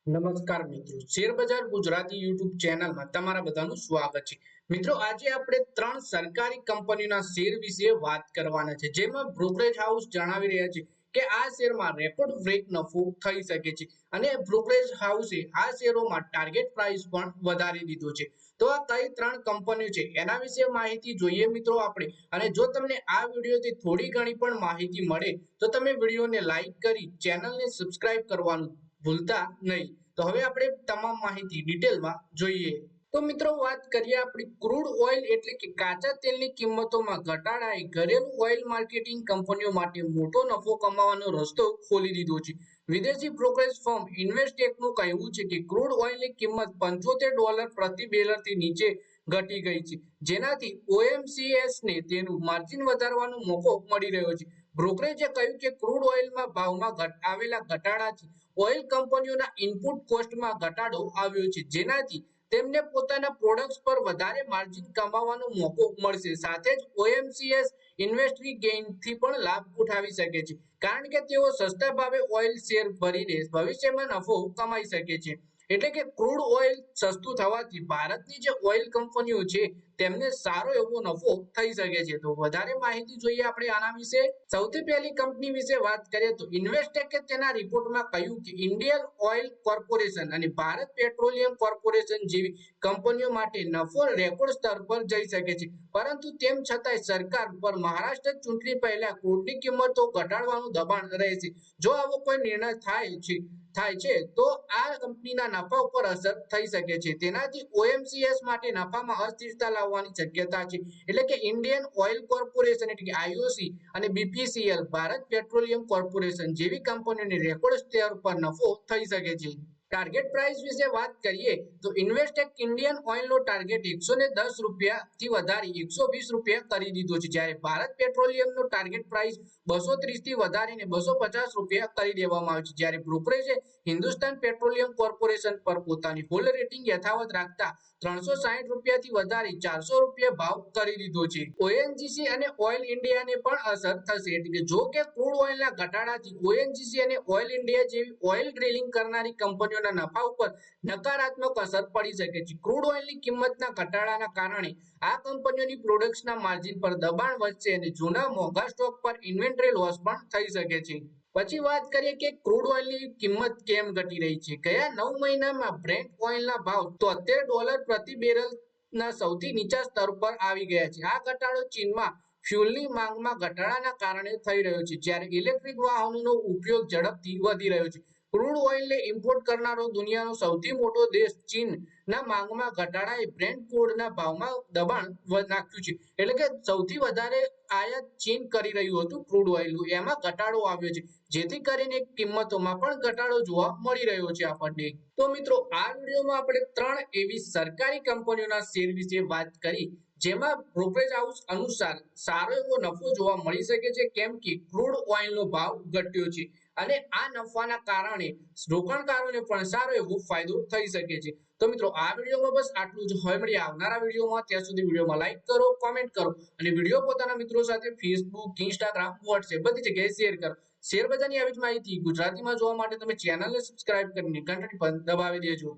નમસ્કાર મિત્રો, શેર બજાર ગુજરાતી યુટ્યુબ ચેનલમાં તમારા બધાનું સ્વાગત છે. મિત્રો, આજે આપણે ત્રણ સરકારી કંપનીઓના શેર વિશે વાત કરવાના છે, જેમાં બ્રોકરેજ હાઉસ જણાવી રહ્યા છે કે આ શેરમાં રેકોર્ડ બ્રેક નફો થઈ શકે છે અને બ્રોકરેજ હાઉસે આ શેરોમાં ટાર્ગેટ પ્રાઇસ પણ વધારી દીધો છે. તો આ કઈ ત્રણ કંપનીઓ છે એના વિશે માહિતી જોઈએ મિત્રો આપણે. અને જો તમને આ વિડીયોથી થોડી ઘણી પણ માહિતી મળે તો તમે વિડીયોને લાઈક કરી ચેનલને સબસ્ક્રાઇબ કરવાનું ભૂલતા નહીં. તો હવે આપણે તમામ માહિતી ડિટેલમાં જોઈએ. તો મિત્રો, વાત કરીએ આપણી ક્રૂડ ઓઇલ એટલે કે કાચા તેલની કિંમતોમાં ઘટાડાએ ઘરેલું ઓઇલ માર્કેટિંગ કંપનીઓ માટે મોટો નફો કમાવાનો રસ્તો ખોલી દીધો છે. વિદેશી બ્રોકરેજ ફર્મ ઇન્વેસ્ટેકનું કહેવું છે કે ક્રૂડ ઓઇલની કિંમત $75 પ્રતિ બેરલથી નીચે ઘટી ગઈ છે, જેનાથી ઓએમસીએસને તેનું માર્જિન વધારવાનો મોકો મળી રહ્યો છે. બ્રોકરેજે કહ્યું કે ક્રૂડ ઓઇલમાં ભાવમાં આવેલા ઘટાડાથી ઓઇલ કંપનીઓના ઇનપુટ કોસ્ટમાં ઘટાડો આવ્યો છે, જેનાથી તેમને પોતાના પ્રોડક્ટ્સ પર વધારે માર્જિન કમાવાનો મોકો મળશે. સાથે જ ઓએમસીએસ ઇન્વેન્ટરી ગેઇનથી પણ લાભ ઉઠાવી શકે છે, કારણ કે તેઓ સસ્તા ભાવે ઓઇલ શેર ભરીને ભવિષ્યમાં નફો કમાઈ શકે છે. એટલે કે ક્રૂડ ઓઇલ સસ્તું થવાથી ભારતની જે ઓઇલ કંપનીઓ છે તેમને સારો એવો નફો થઈ શકે છે. તો વધારે માહિતી જોઈએ આપણે આના વિશે. સૌથી પહેલી કંપની વિશે વાત કરીએ તો ઇન્વેસ્ટેકે તેના રિપોર્ટમાં કહ્યું કે ઇન્ડિયન ઓઇલ કોર્પોરેશન અને ભારત પેટ્રોલિયમ કોર્પોરેશન જેવી કંપનીઓ માટે નફો રેકોર્ડ સ્તર પર જઈ શકે છે, પરંતુ તેમ છતાંય સરકાર પર મહારાષ્ટ્ર ચૂંટણી પહેલા ક્રૂડની કિંમતો ઘટાડવાનું દબાણ રહેશે. જો આવો કોઈ નિર્ણય થાય છે તો આ કંપનીના નફા ઉપર અસર થઈ શકે છે. તેનાથી ઓએમસીએસ માટે નફામાં અસ્થિરતા લાવવાની શક્યતા છે. એટલે કે ઇન્ડિયન ઓઇલ કોર્પોરેશન એટલે કે આઈઓસી અને બીપીસીએલ ભારત પેટ્રોલિયમ કોર્પોરેશન જેવી કંપનીઓને રેકોર્ડ સ્તર પર નફો થઈ શકે છે. ટાર્ગેટ પ્રાઇસ વિશે વાત કરીએ તો ઇન્વેસ્ટેક ઇન્ડિયન ઓઇલનો ટાર્ગેટ $110 થી વધારી $120 કરી દીધો છે, જ્યારે ભારત પેટ્રોલિયમનો ટાર્ગેટ પ્રાઇસ 230 થી વધારીને $250 કરી દેવામાં આવ્યો છે. જ્યારે બ્રોકરેજે હિન્દુસ્તાન પેટ્રોલિયમ કોર્પોરેશન પર પોતાની હોલ્ડ રેટિંગ યથાવત રાખતા $360 થી વધારી $400 ભાવ કરી દીધો છે. ઓએનજીસી અને ઓઇલ ઇન્ડિયાને પણ અસર થશે. એટલે કે જો કે ક્રૂડ ઓઇલના ઘટાડાથી ઓએનજીસી અને ઓઇલ ઇન્ડિયા જેવી ઓઇલ ડ્રિલિંગ કરનારી કંપનીઓના નફા ઉપર નકારાત્મક અસર પડી શકે છે. ક્રૂડ ઓઇલની કિંમતના ઘટાડાના કારણે આ કંપનીઓની પ્રોડક્ટ્સના માર્જિન પર દબાણ વધશે અને જૂના મોંઘા સ્ટોક પર ઇન્વેન્ટરી લોસ પણ થઈ શકે છે. પછી વાત કરીએ કે ક્રૂડ ઓઇલની કિંમત કેમ ઘટી રહી છે. ગયા 9 મહિનામાં બ્રેન્ટ ઓઇલના ભાવ $73 પ્રતિ બેરલના સૌથી નીચા સ્તર પર આવી ગયા છે. આ ઘટાડો ચીનમાં ફ્યુલની માંગમાં ઘટાડાના કારણે થઈ રહ્યો છે, જ્યારે ઇલેક્ટ્રિક વાહનોનો ઉપયોગ ઝડપથી વધી રહ્યો છે. ક્રૂડ ઓઇલને ઇમ્પોર્ટ કરનારો દુનિયાનો સૌથી મોટો દેશ ચીનના માંગમાં ઘટાડાએ બ્રેન્ટ ક્રૂડના ભાવમાં દબાણ નાખ્યું છે. એટલે કે સૌથી વધારે આયાત ચીન કરી રહ્યું હતું ક્રૂડ ઓઇલનું, એમાં ઘટાડો આવ્યો છે, જેથી કરીને કિંમતોમાં પણ ઘટાડો જોવા મળી રહ્યો છે આપણને. તો મિત્રો, આ વિડીયોમાં આપણે ત્રણ એવી સરકારી કંપનીઓના શેર વિશે વાત કરી જેમાં બ્રોકરેજ હાઉસ અનુસાર સારો એવો નફો જોવા મળી શકે છે, કેમ કે ક્રૂડ ઓઇલનો ભાવ ઘટ્યો છે અને આ નફાના કારણે રોકાણકારોને પણ સારો એવો ફાયદો થઈ શકે છે. તો મિત્રો, આ વિડીયોમાં બસ આટલું જ. હવે મળીએ આવનારા વિડીયોમાં. ત્યાં સુધી વિડીયોમાં લાઈક કરો, કોમેન્ટ કરો અને વિડીયો પોતાના મિત્રો સાથે ફેસબુક, ઇન્સ્ટાગ્રામ, વોટ્સએપ બધી જગ્યાએ શેર કરો. શેર બજારની આવી જ માહિતી ગુજરાતીમાં જોવા માટે તમે ચેનલને સબસ્ક્રાઇબ કરીને ઘંટડી પર દબાવી દેજો.